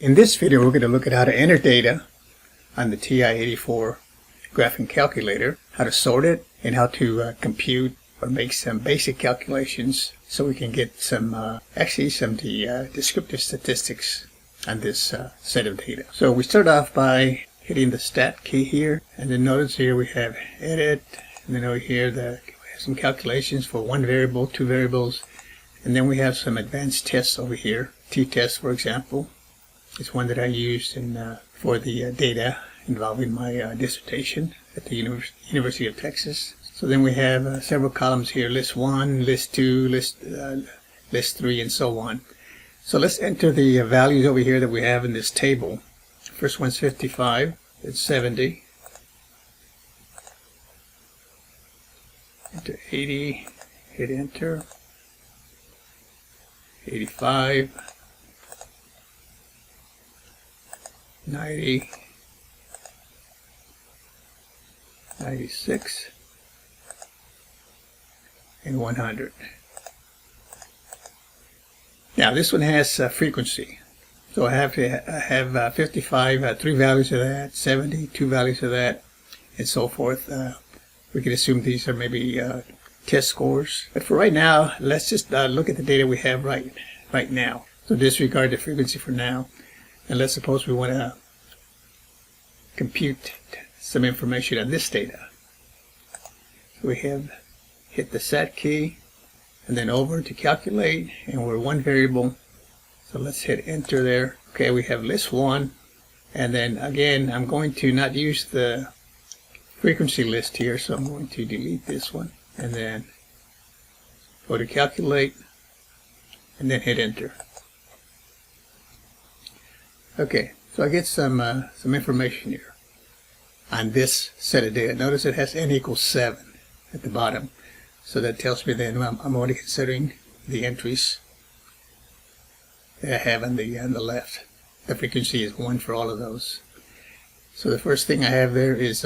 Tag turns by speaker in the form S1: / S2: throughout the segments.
S1: In this video, we're going to look at how to enter data on the TI-84 graphing calculator, how to sort it, and how to compute or make some basic calculations so we can get some, descriptive statistics on this set of data. So we start off by hitting the stat key here, and then notice here we have edit, and then over here we have some calculations for one variable, two variables, and then we have some advanced tests over here. T-test, for example, is one that I used for the data involving my dissertation at the University of Texas. So then we have several columns here, list 1, list 2, list 3, and so on. So let's enter the values over here that we have in this table. First one's 55, it's 70. Enter 80, hit enter. 85. 90, 96, and 100. Now this one has frequency. So I have 55, 3 values of that, 70, 2 values of that, and so forth. We can assume these are maybe test scores. But for right now, let's just look at the data we have right now. So disregard the frequency for now. And let's suppose we want to compute some information on this data. So we have hit the set key and then over to calculate, and we're one variable. So let's hit enter there. Okay, we have list 1, and then again I'm going to not use the frequency list here, so I'm going to delete this one and then go to calculate and then hit enter. Okay, so I get some information here on this set of data. Notice it has n equals 7 at the bottom. So that tells me then I'm only considering the entries that I have on the left. The frequency is 1 for all of those. So the first thing I have there is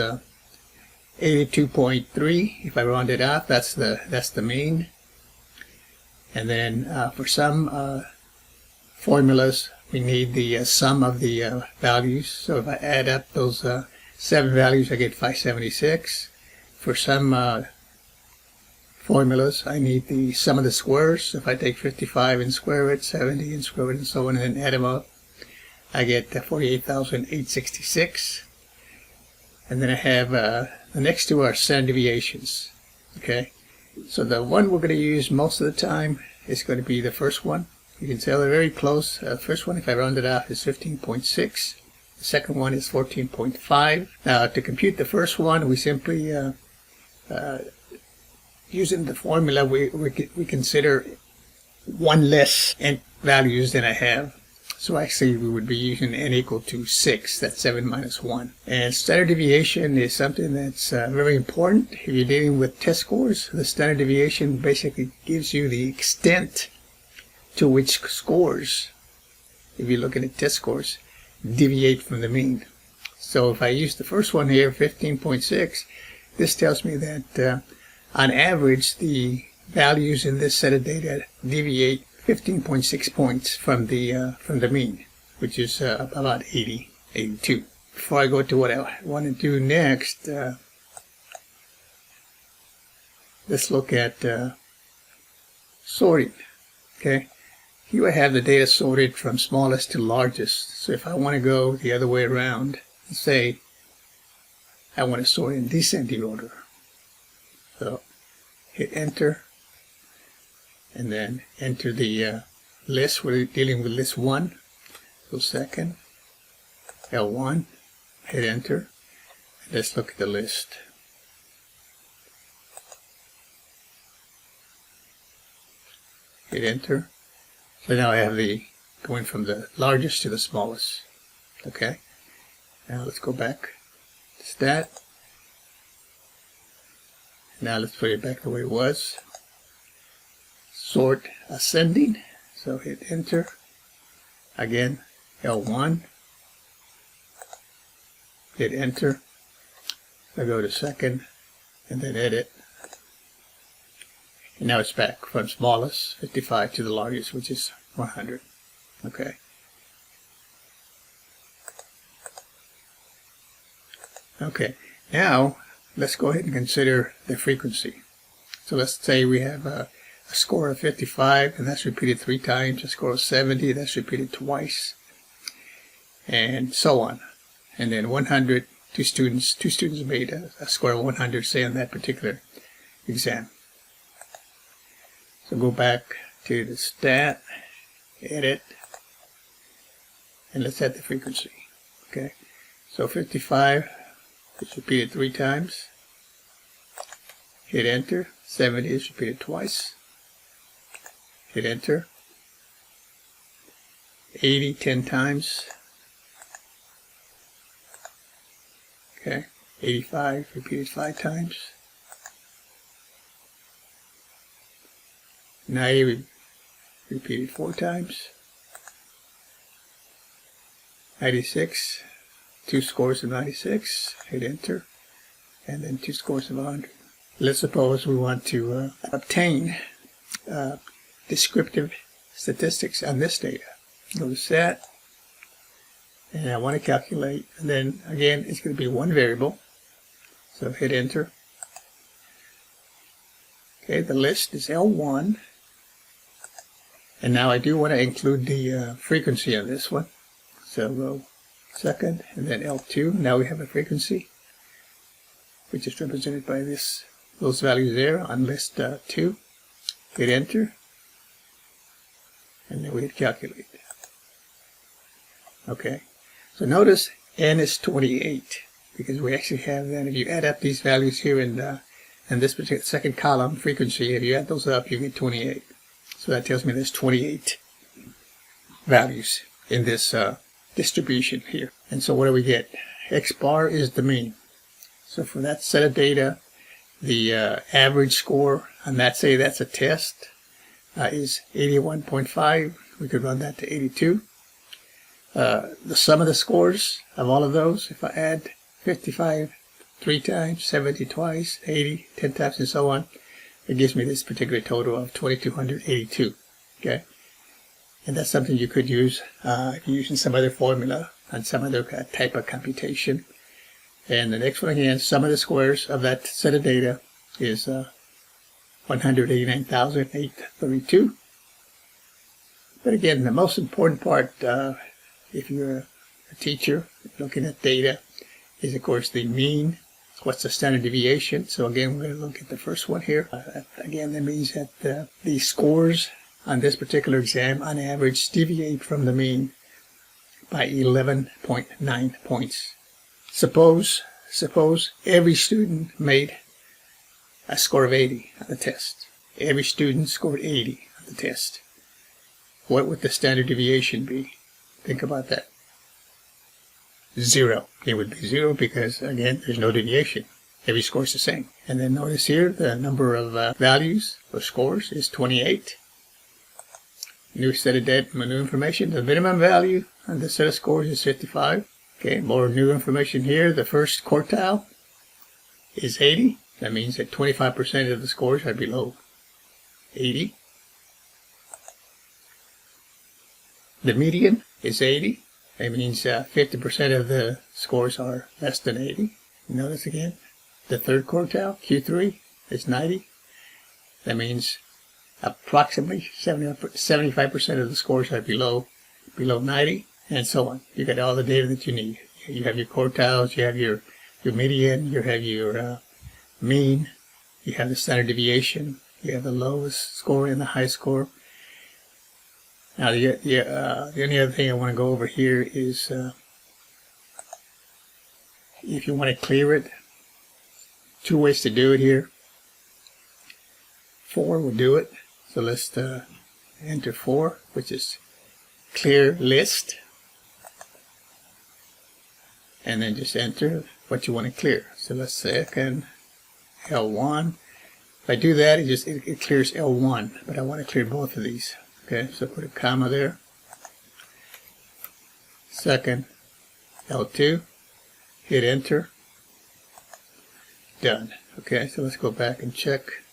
S1: 82.3. If I round it out, that's the mean. And then for some formulas, we need the sum of the values. So if I add up those 7 values, I get 576. For some formulas, I need the sum of the squares. If I take 55 and square it, 70 and square it, and so on, and then add them up, I get 48,866. And then I have the next two are standard deviations. Okay, so the one we're going to use most of the time is going to be the first one. You can tell they're very close. First one, if I round it out, is 15.6. The second one is 14.5. Now, to compute the first one, we simply, using the formula, we consider one less values than I have. So actually, we would be using n equal to 6. That's 7 minus 1. And standard deviation is something that's very important. If you're dealing with test scores, the standard deviation basically gives you the extent to which scores, if you're looking at test scores, deviate from the mean. So if I use the first one here, 15.6, this tells me that on average the values in this set of data deviate 15.6 points from the mean, which is about 80, 82. Before I go to what I want to do next, let's look at sorting. Okay. Here I have the data sorted from smallest to largest. So if I want to go the other way around, let's say I want to sort in descending order. So hit enter, and then enter the list. We're dealing with list 1. So second, L1, hit enter. Let's look at the list. Hit enter. So now I have the going from the largest to the smallest. Okay. Now let's go back to stat. Now let's put it back the way it was. Sort ascending. So hit enter. Again, L1. Hit enter. I go to second and then edit. And now it's back from smallest, 55, to the largest, which is 100. Okay. Okay, now let's go ahead and consider the frequency. So let's say we have a score of 55, and that's repeated 3 times. A score of 70, that's repeated twice, and so on. And then 100, two students made a score of 100, say, on that particular exam. So go back to the stat, edit, and let's set the frequency. Okay, so 55 is repeated 3 times. Hit enter. 70 is repeated twice. Hit enter. 80 10 times. Okay, 85 repeated 5 times. 90 repeated 4 times. 96, 2 scores of 96, hit enter, and then 2 scores of 100. Let's suppose we want to obtain descriptive statistics on this data. Go to set, and I want to calculate, and then again it's going to be one variable, so hit enter. Okay, the list is L1, and now I do want to include the frequency on this one, so go second, and then L2. Now we have a frequency, which is represented by those values there on list 2. Hit enter, and then we hit calculate. Okay, so notice n is 28, because we actually have that. If you add up these values here in this particular second column, frequency, if you add those up, you get 28. So that tells me there's 28 values in this distribution here. And so what do we get? X bar is the mean. So for that set of data, the average score on that, say that's a test, is 81.5. We could run that to 82. The sum of the scores of all of those, if I add 55 3 times, 70 twice, 80 10 times, and so on, it gives me this particular total of 2282. Okay, and that's something you could use if you're using some other formula on some other type of computation. And the next one again, sum of the squares of that set of data is 189,832. But again, the most important part, if you're a teacher looking at data, is of course the mean. What's the standard deviation? So again, we're going to look at the first one here. Again, that means that the scores on this particular exam on average deviate from the mean by 11.9 points. Suppose every student made a score of 80 on the test. Every student scored 80 on the test. What would the standard deviation be? Think about that. 0. It would be 0 because, again, there's no deviation. Every score is the same. And then notice here the number of values or scores is 28. New set of data, new information. The minimum value on this set of scores is 55. Okay, more new information here. The first quartile is 80. That means that 25% of the scores are below 80. The median is 80. That means 50% of the scores are less than 80. Notice again, the third quartile, Q3, is 90. That means approximately 75% of the scores are below 90, and so on. You got all the data that you need. You have your quartiles, you have your median, you have your mean, you have the standard deviation, you have the lowest score and the high score. Now, the only other thing I want to go over here is if you want to clear it, 2 ways to do it here. 4 will do it. So let's enter 4, which is clear list. And then just enter what you want to clear. So let's say again L1. If I do that, it clears L1, but I want to clear both of these. Okay, so put a comma there. Second, L2, hit enter, done. Okay, so let's go back and check.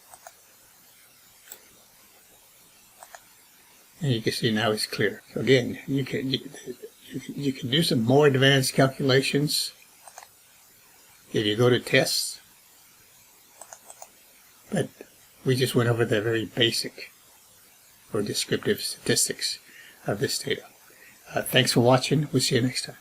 S1: And you can see now it's clear. So again, you can do some more advanced calculations if you go to tests. But we just went over the very basic or descriptive statistics of this data. Thanks for watching. We'll see you next time.